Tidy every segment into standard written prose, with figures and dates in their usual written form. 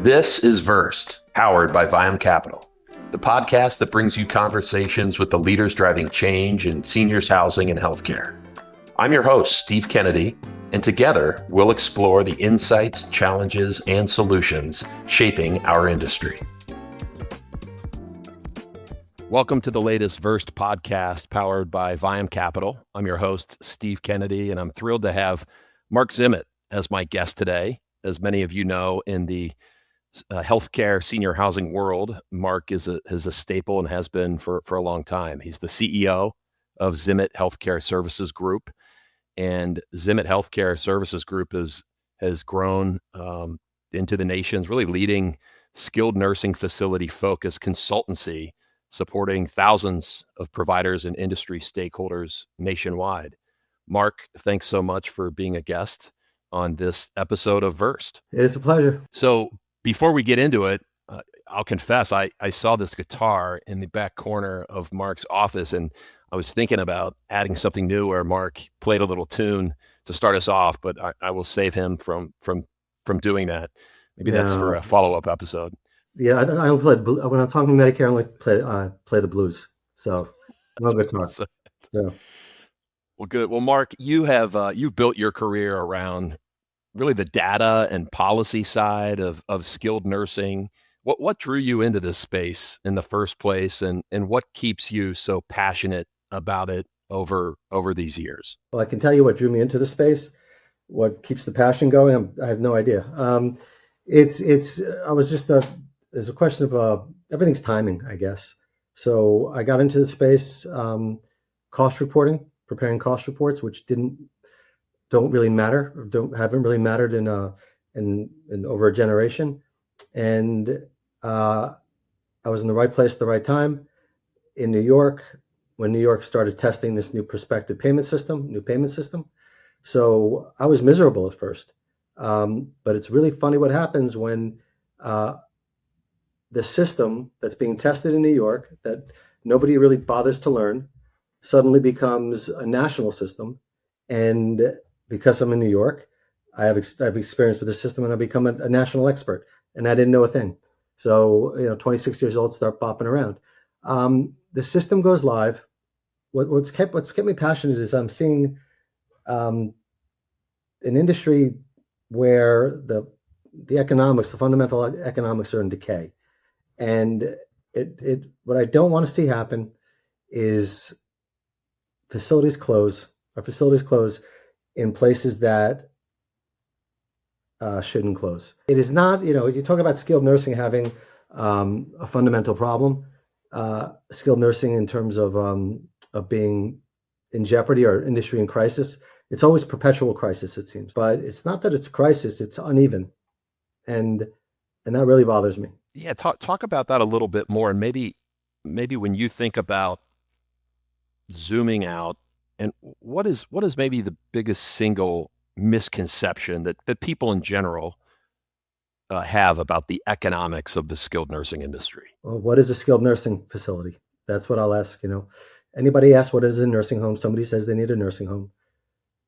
This is Versed, powered by Viam Capital, the podcast that brings you conversations with the leaders driving change in seniors housing and healthcare. I'm your host, Steve Kennedy, and together we'll explore the insights, challenges, and solutions shaping our industry. Welcome to the latest Versed podcast powered by Viam Capital. I'm your host, Steve Kennedy, and I'm thrilled to have Marc Zimmet as my guest today. As many of you know, in the healthcare senior housing world, Marc is a staple and has been for a long time. He's the CEO of Zimmet Healthcare Services Group, and Zimmet Healthcare Services Group has grown into the nation's really leading skilled nursing facility focused consultancy, supporting thousands of providers and industry stakeholders nationwide. Marc, thanks so much for being a guest on this episode of Versed. It's a pleasure. So before we get into it, I'll confess, I saw this guitar in the back corner of Marc's office, and I was thinking about adding something new where Marc played a little tune to start us off, but I will save him from doing that. Maybe that's for a follow-up episode. Yeah, I don't play when I'm talking Medicare. I only play the blues. So no guitar. Well, good. Well, Marc, you've built your career around really the data and policy side of skilled nursing. What drew you into this space in the first place, and what keeps you so passionate about it over these years? Well, I can tell you what drew me into the space. What keeps the passion going? I have no idea. There's a question of everything's timing, I guess. So I got into the space, cost reporting, preparing cost reports, which don't really matter, or haven't really mattered in over a generation. And I was in the right place at the right time in New York when New York started testing this new prospective payment system. So I was miserable at first, but it's really funny what happens when the system that's being tested in New York that nobody really bothers to learn suddenly becomes a national system. And because I'm in New York, I have experience with the system, and I become a national expert, and I didn't know a thing. So, 26 years old, start bopping around. The system goes live. What's kept me passionate is I'm seeing an industry where the economics, the fundamental economics, are in decay. And what I don't want to see happen is facilities close in places that shouldn't close. It is not, you talk about skilled nursing having a fundamental problem, skilled nursing in terms of being in jeopardy or industry in crisis. It's always perpetual crisis, it seems. But it's not that it's a crisis, it's uneven. And that really bothers me. Yeah, talk about that a little bit more, and maybe when you think about zooming out, and what is maybe the biggest single misconception that people in general have about the economics of the skilled nursing industry? Well, what is a skilled nursing facility? That's what I'll ask. Anybody asks what is a nursing home, somebody says they need a nursing home.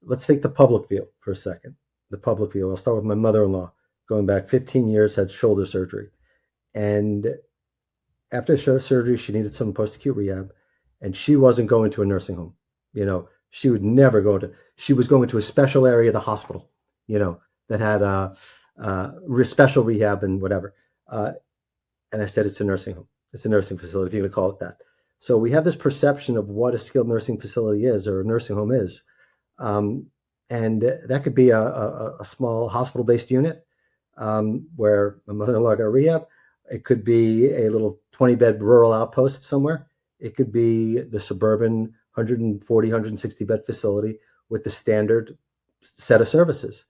Let's take the public view for a second. The public view. I'll start with my mother-in-law. Going back 15 years, had shoulder surgery. And after surgery, she needed some post-acute rehab, and she wasn't going to a nursing home. She would never she was going to a special area of the hospital, that had a special rehab and whatever. And I said, it's a nursing home. It's a nursing facility, if you would call it that. So we have this perception of what a skilled nursing facility is, or a nursing home is. And that could be a small hospital-based unit where my mother-in-law got rehab. It could be a little 20-bed rural outpost somewhere. It could be the suburban 140, 160-bed facility with the standard set of services.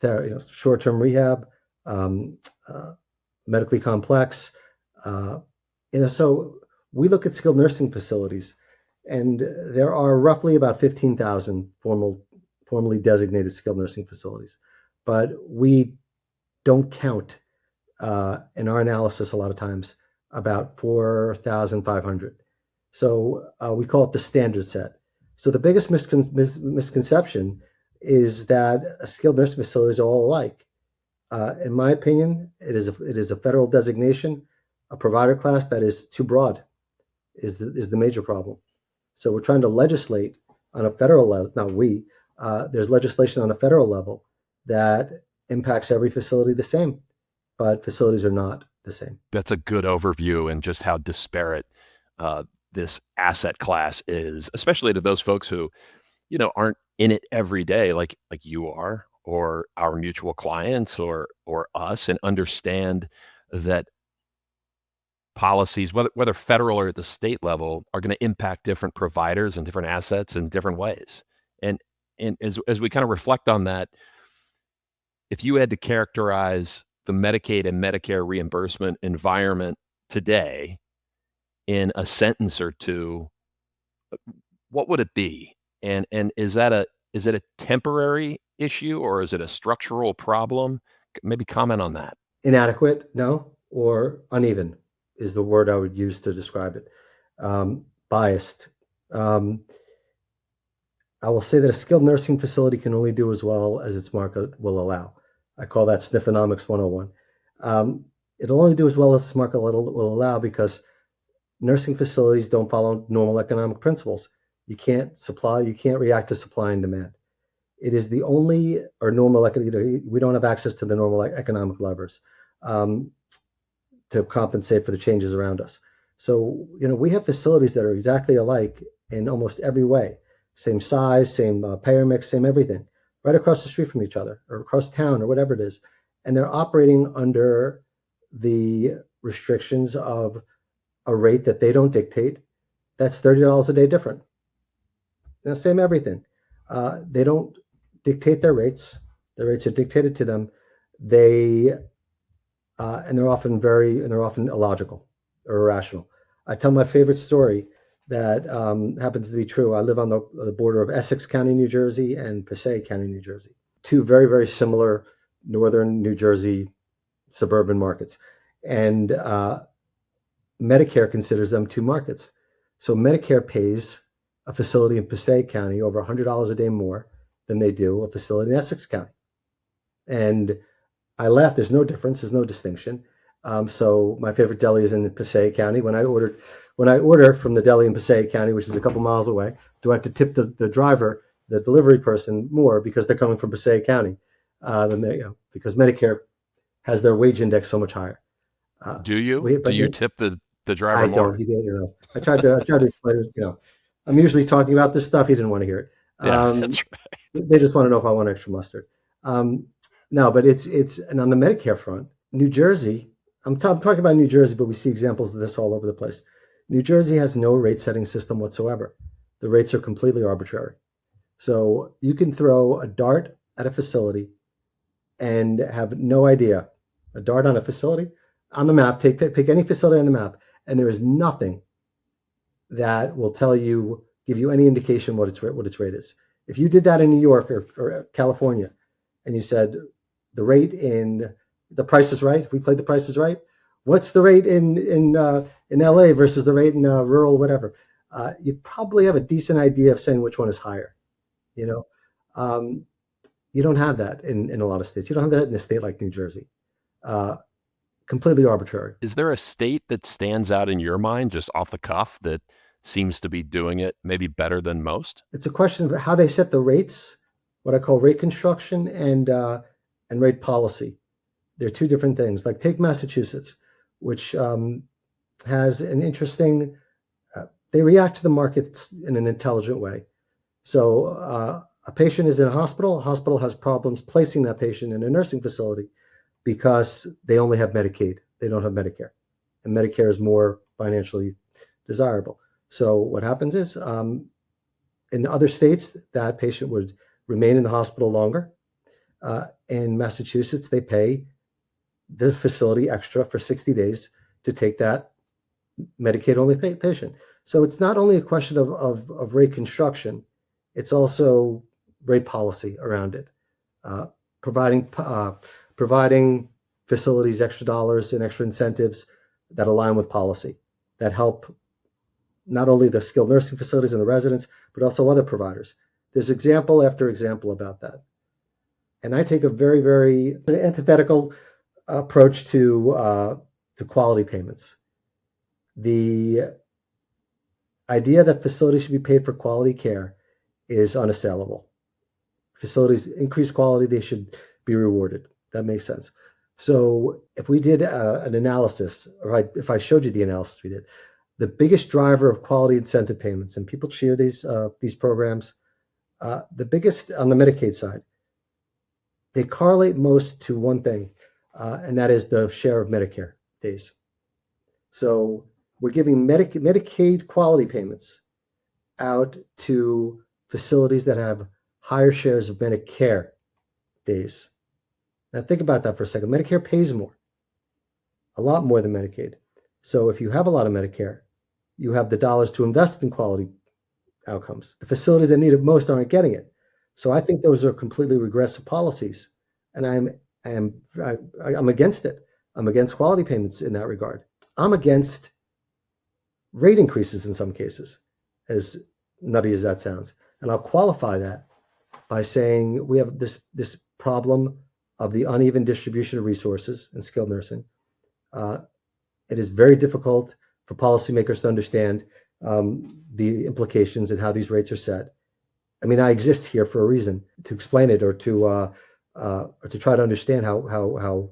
There, short-term rehab, medically complex. So we look at skilled nursing facilities, and there are roughly about 15,000 formally designated skilled nursing facilities, but we don't count in our analysis a lot of times about 4,500. So we call it the standard set. So the biggest misconception is that skilled nursing facilities are all alike. In my opinion, it is a federal designation, a provider class that is too broad is the major problem. So we're trying to legislate on a federal level. Not we. There's legislation on a federal level that impacts every facility the same, but facilities are not the same. That's a good overview and just how disparate this asset class is, especially to those folks who, aren't in it every day, like you are, or our mutual clients, or us, and understand that policies, whether federal or at the state level, are going to impact different providers and different assets in different ways. And as we kind of reflect on that, if you had to characterize the Medicaid and Medicare reimbursement environment today in a sentence or two, what would it be? And is it a temporary issue, or is it a structural problem? Maybe comment on that. Inadequate, no, or uneven is the word I would use to describe it. Biased. I will say that a skilled nursing facility can only do as well as its market will allow. I call that SNFonomics 101. It'll only do as well as its market will allow, because nursing facilities don't follow normal economic principles. You can't react to supply and demand. It is the only, or normal, we don't have access to the normal economic levers to compensate for the changes around us. So, we have facilities that are exactly alike in almost every way. Same size, same payer mix, same everything, right across the street from each other, or across town, or whatever it is. And they're operating under the restrictions of a rate that they don't dictate. That's $30 a day different. Same everything. They don't dictate their rates. Their rates are dictated to them. And they're often illogical or irrational. I tell my favorite story that happens to be true. I live on the border of Essex County, New Jersey, and Passaic County, New Jersey. Two very, very similar northern New Jersey suburban markets. And Medicare considers them two markets. So Medicare pays a facility in Passaic County over $100 a day more than they do a facility in Essex County. And I laugh. There's no difference. There's no distinction. So my favorite deli is in Passaic County. When I order from the deli in Passaic County, which is a couple miles away, do I have to tip the driver, the delivery person, more because they're coming from Passaic County because Medicare has their wage index so much higher. Do you? Do you tip the driver I more? don't. He didn't. I tried to explain it. I'm usually talking about this stuff. He didn't want to hear it. Yeah, that's right. They just want to know if I want extra mustard. No, but it's and on the Medicare front, New Jersey. I'm talking about New Jersey, but we see examples of this all over the place. New Jersey has no rate setting system whatsoever. The rates are completely arbitrary. So you can throw a dart at a facility and have no idea. A dart on a facility on the map. Pick any facility on the map, and there is nothing that will give you any indication what its rate is. If you did that in New York or California, and you said the rate in The Price is Right, if we played The Price is Right, what's the rate in LA versus the rate in rural whatever? You probably have a decent idea of saying which one is higher. You don't have that in a lot of states. You don't have that in a state like New Jersey. Completely arbitrary. Is there a state that stands out in your mind, just off the cuff, that seems to be doing it maybe better than most? It's a question of how they set the rates, what I call rate construction and rate policy. They're two different things. Like take Massachusetts, which has an interesting, they react to the markets in an intelligent way. So a patient is in a hospital has problems placing that patient in a nursing facility because they only have Medicaid. They don't have Medicare. And Medicare is more financially desirable. So what happens is in other states, that patient would remain in the hospital longer. In Massachusetts, they pay the facility extra for 60 days to take that Medicaid-only patient. So it's not only a question of rate construction, it's also rate policy around it, providing facilities extra dollars and extra incentives that align with policy, that help not only the skilled nursing facilities and the residents, but also other providers. There's example after example about that. And I take a very, very antithetical approach to quality payments. The idea that facilities should be paid for quality care is unassailable. Facilities increase quality, they should be rewarded. That makes sense. So if we did an analysis, or if I showed you the analysis we did, the biggest driver of quality incentive payments, and people cheer these programs, the biggest on the Medicaid side, they correlate most to one thing, and that is the share of Medicare days. So we're giving Medicaid quality payments out to facilities that have higher shares of Medicare days. Now think about that for a second. Medicare pays more, a lot more than Medicaid. So if you have a lot of Medicare, you have the dollars to invest in quality outcomes. The facilities that need it most aren't getting it. So I think those are completely regressive policies, and I'm against it. I'm against quality payments in that regard. I'm against rate increases in some cases, as nutty as that sounds. And I'll qualify that by saying we have this problem of the uneven distribution of resources in skilled nursing. It is very difficult for policymakers to understand the implications and how these rates are set. I mean, I exist here for a reason, to explain it, or to try to understand how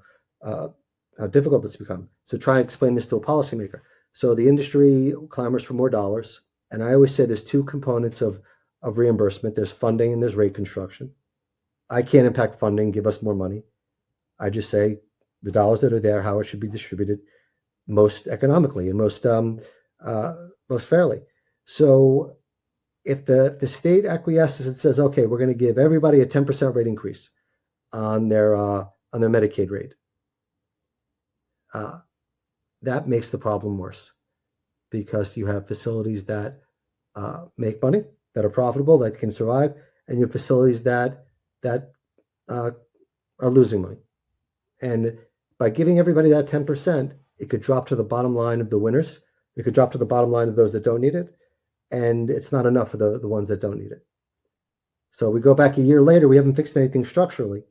difficult this has become. So try and explain this to a policymaker. So the industry clamors for more dollars, and I always say there's two components of reimbursement. There's funding and there's rate construction. I can't impact funding, give us more money. I just say the dollars that are there, how it should be distributed most economically and most fairly. So if the state acquiesces and says, okay, we're going to give everybody a 10% rate increase on their Medicaid rate, that makes the problem worse, because you have facilities that make money, that are profitable, that can survive, and you have facilities that are losing money. And by giving everybody that 10%, it could drop to the bottom line of the winners. It could drop to the bottom line of those that don't need it. And it's not enough for the ones that don't need it. So we go back a year later, we haven't fixed anything structurally,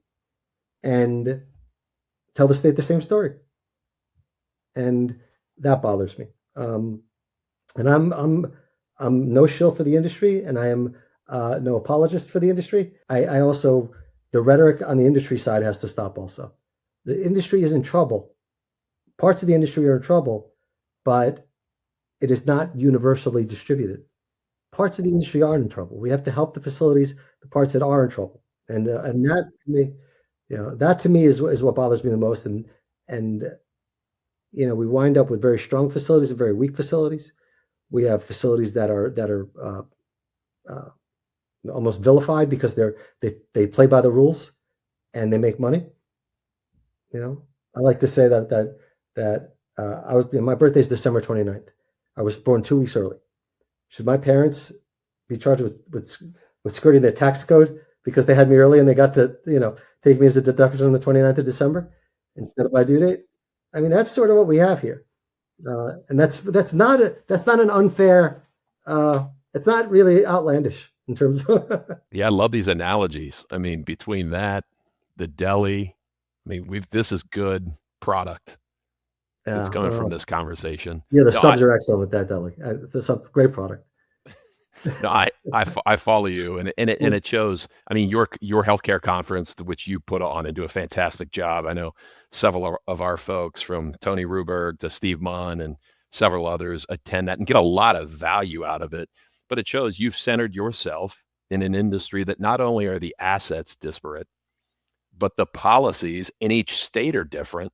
and tell the state the same story. And that bothers me. And I'm no shill for the industry, and I am no apologist for the industry. I also, the rhetoric on the industry side has to stop also. The industry is in trouble. Parts of the industry are in trouble, but it is not universally distributed. Parts of the industry are in trouble. We have to help the facilities, the parts that are in trouble. And that to me, that to me is what bothers me the most. And we wind up with very strong facilities and very weak facilities. We have facilities that are almost vilified because they play by the rules and they make money. I like to say that I was, my birthday is December 29th. I was born 2 weeks early. Should my parents be charged with skirting their tax code because they had me early and they got to take me as a deduction on the 29th of December instead of my due date? I mean, that's sort of what we have here, and that's not an unfair. It's not really outlandish in terms of. Yeah, I love these analogies. I mean, between that, the deli. I mean, this is good product. It's coming from this conversation. Yeah, the subs are excellent with that deli. It's a great product. No, I follow you, and it shows. I mean, your healthcare conference, which you put on and do a fantastic job. I know several of our folks, from Tony Ruberg to Steve Munn and several others, attend that and get a lot of value out of it. But it shows you've centered yourself in an industry that not only are the assets disparate, but the policies in each state are different.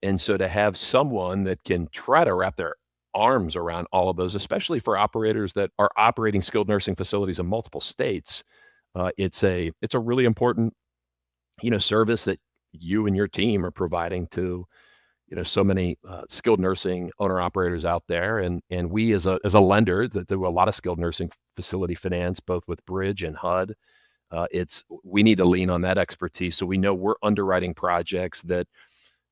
And so to have someone that can try to wrap their arms around all of those, especially for operators that are operating skilled nursing facilities in multiple states, it's a really important service that you and your team are providing to so many skilled nursing owner operators out there, and we as a lender that do a lot of skilled nursing facility finance, both with Bridge and HUD. We need to lean on that expertise, so we know we're underwriting projects that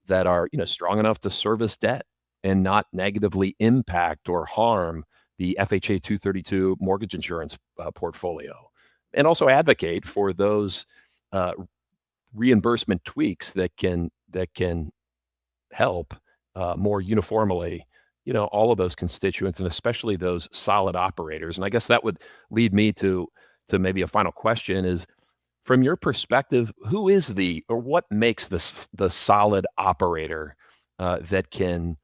are strong enough to service debt and not negatively impact or harm the FHA 232 mortgage insurance portfolio, and also advocate for those reimbursement tweaks that can help more uniformly, all of those constituents, and especially those solid operators. And I guess that would lead me to maybe a final question is, from your perspective, who is or what makes the solid operator that can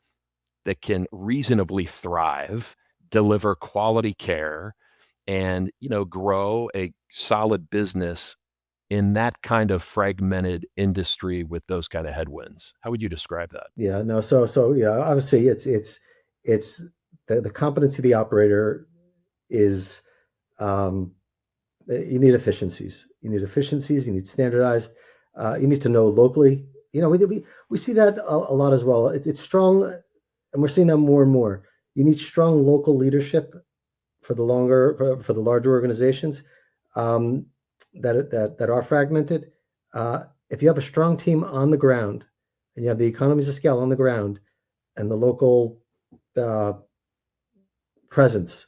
reasonably thrive, deliver quality care, and grow a solid business in that kind of fragmented industry with those kind of headwinds? How would you describe that? Yeah, no. So yeah, obviously it's the competency of the operator is, you need efficiencies. You need standardized. You need to know locally. We see that a lot as well. It's strong, and we're seeing that more and more. You need strong local leadership for the larger organizations that are fragmented. If you have a strong team on the ground, and you have the economies of scale on the ground, and the local presence,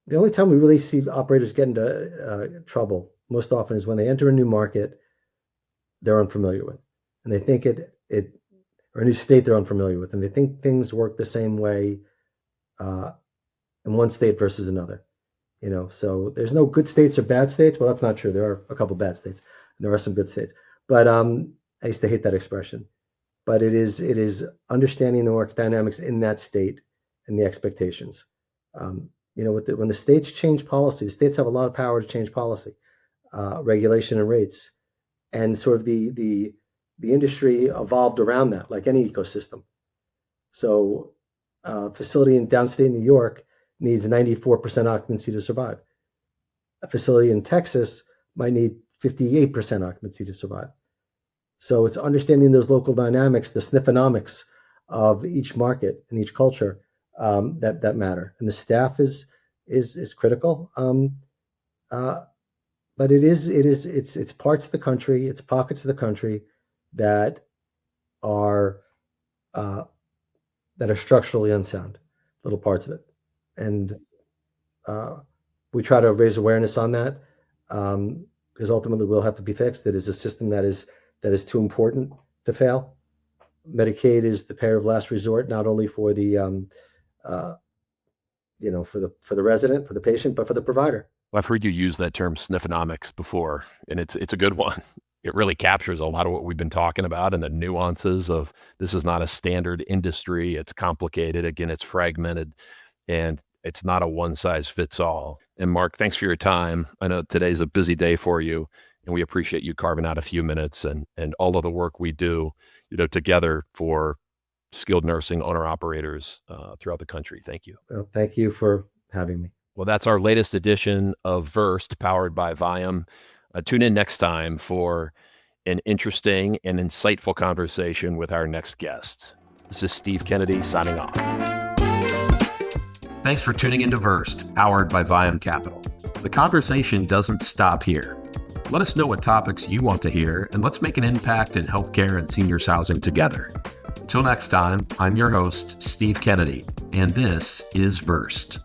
the only time we really see operators get into trouble most often is when they enter a new market they're unfamiliar with, and they think or a new state they're unfamiliar with, and they think things work the same way in one state versus another. So there's no good states or bad states. Well, that's not true. There are a couple bad states, and there are some good states. But I used to hate that expression. But it is understanding the market dynamics in that state and the expectations. When the states change policy, states have a lot of power to change policy, regulation and rates, and sort of the industry evolved around that, like any ecosystem. So a facility in downstate New York needs 94% occupancy to survive. A facility in Texas might need 58% occupancy to survive. So it's understanding those local dynamics, the SNFonomics of each market and each culture that matter. And the staff is critical. But it's parts of the country, it's pockets of the country that are structurally unsound, little parts of it. And we try to raise awareness on that because ultimately we'll have to be fixed. It is a system that is too important to fail. Medicaid is the payer of last resort, not only for the for the resident, for the patient, but for the provider. Well, I've heard you use that term SNFonomics before, and it's a good one. It really captures a lot of what we've been talking about and the nuances of this is not a standard industry. It's complicated. Again, it's fragmented, and it's not a one size fits all. And Marc, thanks for your time. I know today's a busy day for you, and we appreciate you carving out a few minutes and all of the work we do, together for skilled nursing owner-operators throughout the country. Thank you. Well, thank you for having me. Well, that's our latest edition of Versed, powered by Viam. Tune in next time for an interesting and insightful conversation with our next guest. This is Steve Kennedy signing off. Thanks for tuning into Versed, powered by Viam Capital. The conversation doesn't stop here. Let us know what topics you want to hear, and let's make an impact in healthcare and seniors housing together. Until next time, I'm your host, Steve Kennedy, and this is Versed.